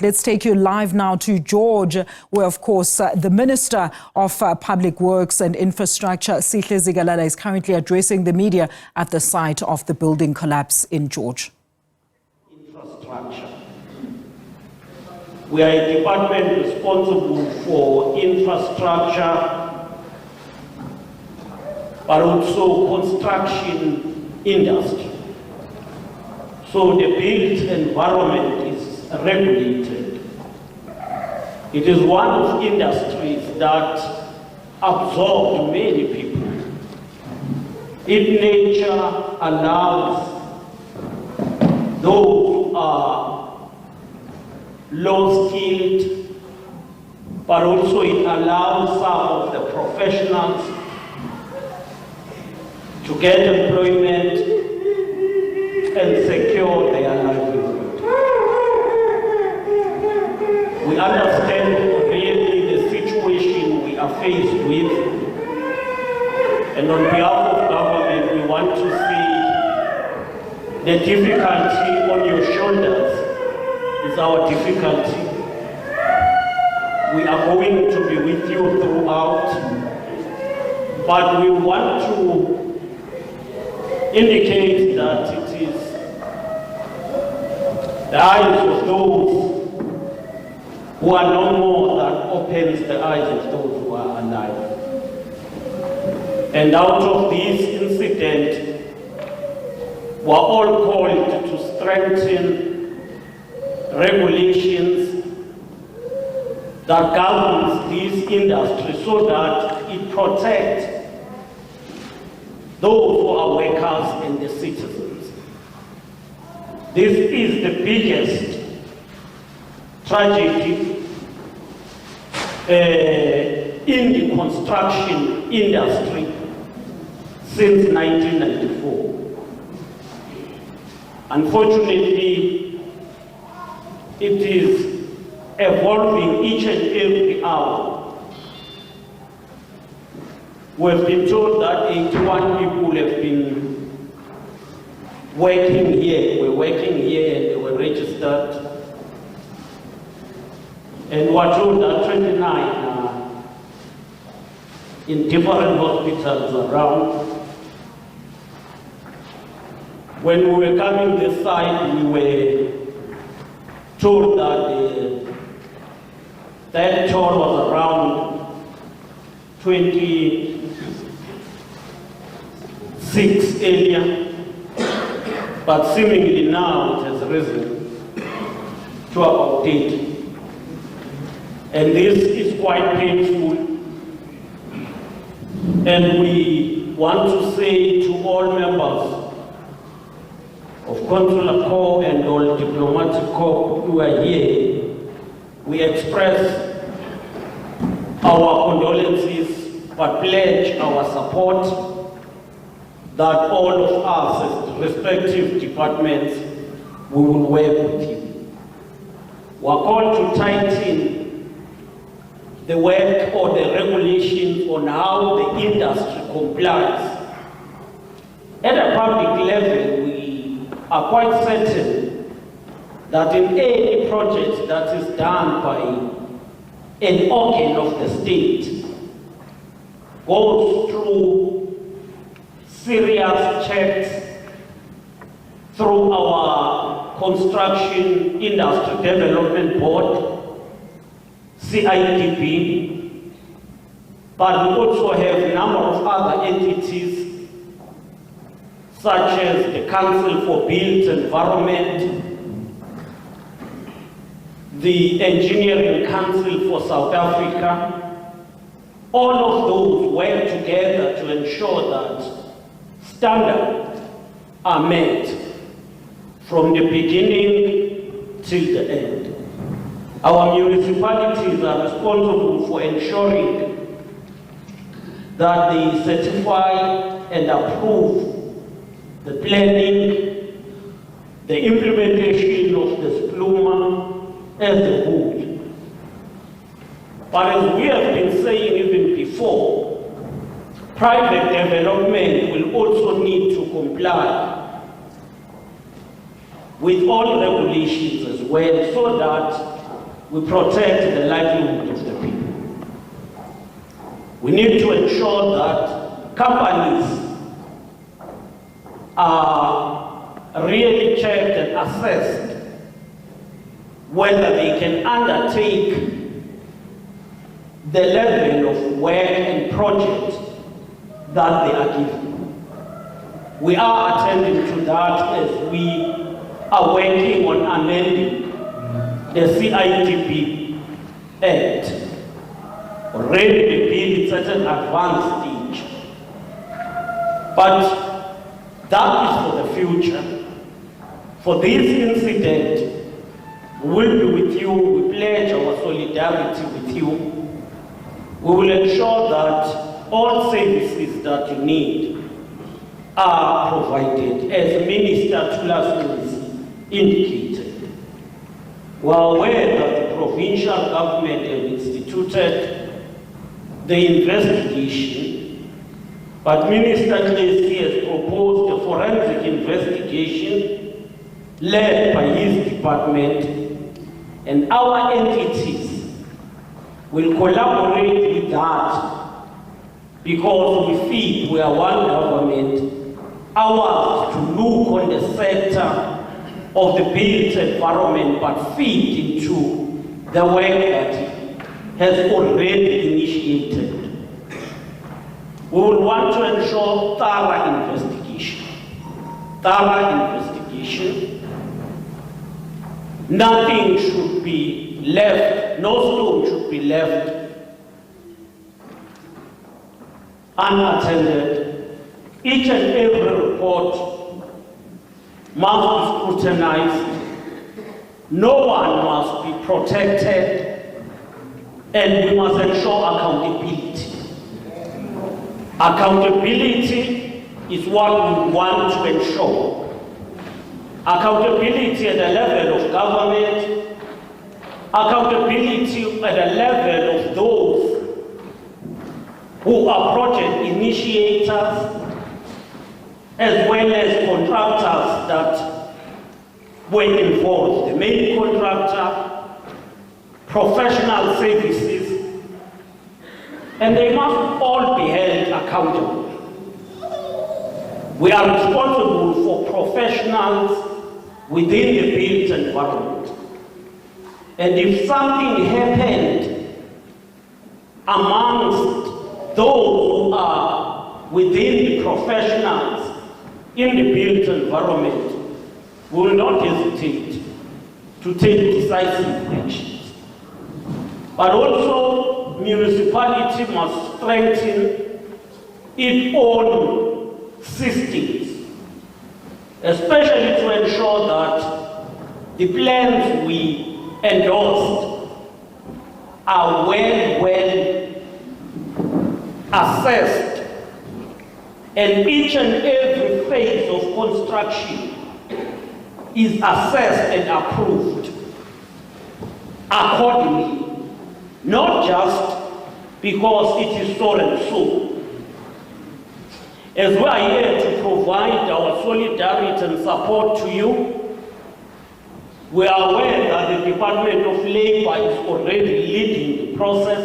Let's take you live now to George, where, of course, the Minister of Public Works and Infrastructure, Sihle Zikalala, is currently addressing the media at the site of the building collapse in George. Infrastructure. We are a department responsible for infrastructure, but also construction industry. So the built environment is regulated. It is one of industries that absorbed many people. If nature allows those who are low-skilled, but also it allows some of the professionals to get employment and secure their livelihood. We understand really the situation we are faced with, and on behalf of government, we want to see the difficulty on your shoulders is our difficulty. We are going to be with you throughout, but we want to indicate that it is the eyes of those who are no more that opens the eyes of those who are alive. And out of this incident, we are all called to strengthen regulations that governs this industry so that it protects those who are workers and the citizens. This is the biggest tragedy in the construction industry since 1994. Unfortunately, it is evolving each and every hour. We've been told that 81 people have been working here, were working here and they were registered. And we're told that 29 are in different hospitals around. When we were coming this side, we were told that that toll was around 26 earlier, but seemingly now it has risen to about 8. And this is quite painful. And we want to say to all members of Consular Corps and all diplomatic corps who are here, we express our condolences, but pledge our support that all of us as respective departments, we will work with you. We are called to tighten the work or the regulations on how the industry complies. At a public level, we are quite certain that in any project that is done by an organ of the state goes through serious checks through our Construction Industry Development Board, CIDB, but we also have a number of other entities such as the Council for Built Environment, the Engineering Council for South Africa. All of those work together to ensure that standards are met from the beginning till the end. Our municipalities are responsible for ensuring that they certify and approve the planning, the implementation of the SPLUMA as a whole. But as we have been saying even before, private development will also need to comply with all regulations as well, so that we protect the livelihood of the people. We need to ensure that companies are really checked and assessed whether they can undertake the level of work and project that they are given. We are attending to that as we are working on amending the CITB Act. Already the bill is at an advanced stage. But that is for the future. For this incident, we will be with you, we pledge our solidarity with you. We will ensure that all services that you need are provided, as Minister Thulas indicated. We are aware that the provincial government have instituted the investigation, but Minister Casualty has proposed a forensic investigation led by his department, and our entities will collaborate with that because we feel we are one government. Ours to look on the sector of the built environment but feed into the work that has already initiated. We will want to ensure thorough investigation. Nothing should be left, no stone should be left unattended. Each and every report must be scrutinized. No one must be protected, and we must ensure accountability. Accountability is what we want to ensure. Accountability at the level of government, accountability at the level of those who are project initiators, as well as contractors that were involved, the main contractor, professional services, and they must all be held accountable. We are responsible for professionals within the built environment. And if something happened amongst those who are within the professionals in the built environment, we will not hesitate to take decisive actions. But also, municipality must strengthen its own systems, especially to ensure that the plans we endorsed are well assessed, and each and every phase of construction is assessed and approved accordingly, not just because it is so and so. As we are here to provide our solidarity and support to you, we are aware that the Department of Labor is already leading the process.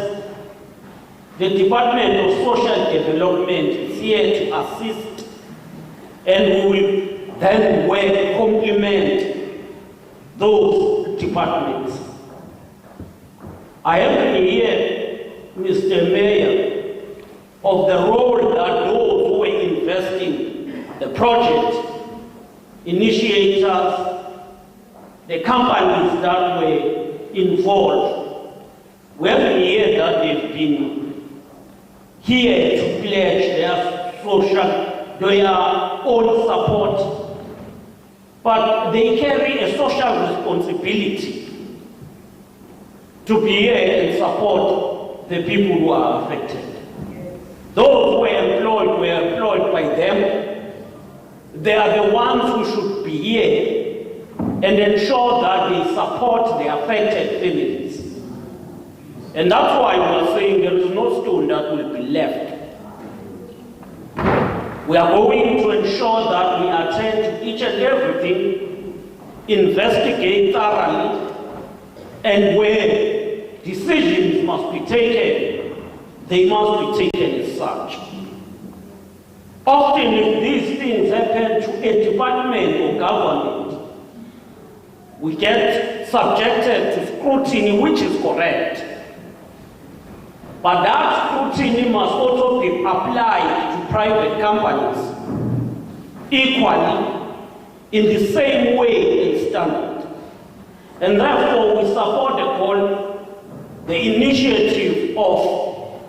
The Department of Social Development is here to assist, and we will then work complement those departments. I am here, Mr. Mayor, of the role that those who were investing, the project initiators, the companies that were involved, we have been here that they've been here to pledge their own support, but they carry a social responsibility to be here and support the people who are affected. Those who were employed by them. They are the ones who should be here and ensure that they support the affected families. And that's why we are saying there is no stone that will be left. We are going to ensure that we attend to each and everything, investigate thoroughly, and where decisions must be taken, they must be taken as such. Often if these things happen to a department or government, we get subjected to scrutiny, which is correct. But that scrutiny must also be applied to private companies equally, in the same way and standard. And therefore, we support the initiative of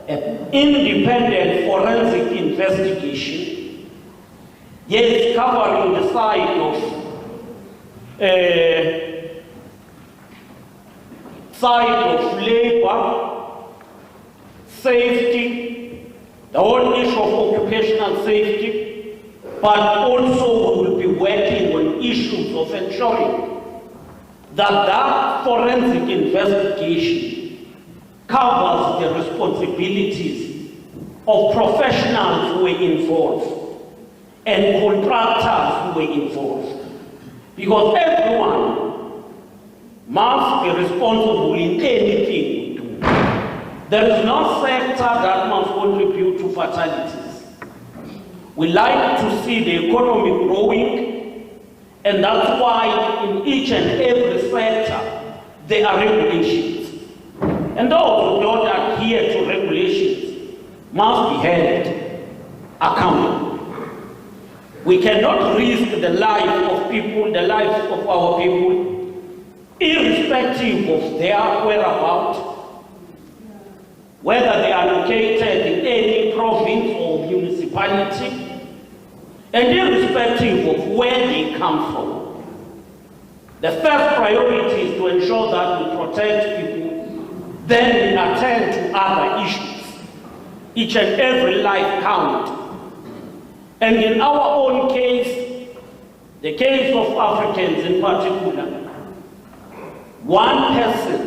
an independent forensic investigation, yes, covering the side of labor, safety, the whole issue of occupational safety, but also we will be working on issues of ensuring that forensic investigation covers the responsibilities of professionals who were involved and contractors who were involved. Because everyone must be responsible in anything we do. There is no sector that must contribute to fatalities. We like to see the economy growing, and that's why in each and every sector there are regulations. And those who don't adhere to regulations must be held accountable. We cannot risk the life of people, the lives of our people, irrespective of their whereabouts, whether they are located in any province or municipality, and irrespective of where they come from. The first priority is to ensure that we protect people, then we attend to other issues. Each and every life counts. And in our own case, the case of Africans in particular, one person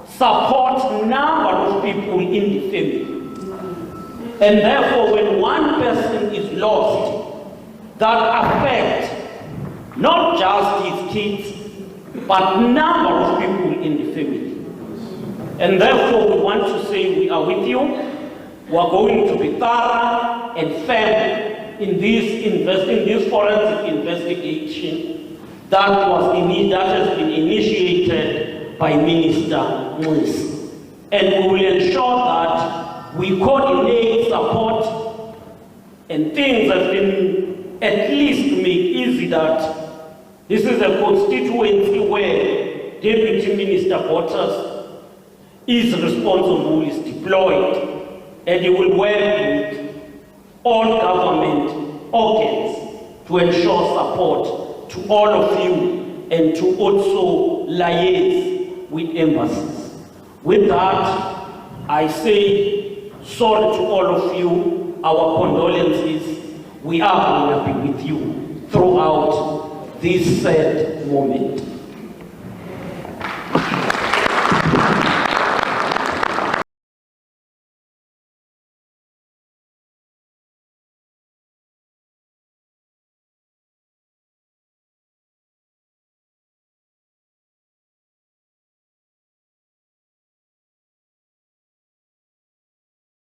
supports a number of people in the family. And therefore, when one person is lost, that affects not just his kids, but a number of people in the family. And therefore, we want to say we are with you. We are going to be thorough and fair in this forensic investigation that has been initiated by Minister Moise. And we will ensure that we coordinate support, and things have been at least made easy that this is a constituency where Deputy Minister Bottas is responsible, is deployed, and he will work with all government organs to ensure support to all of you and to also liaise with embassies. With that, I say sorry to all of you, our condolences. We are going to be with you throughout this sad moment.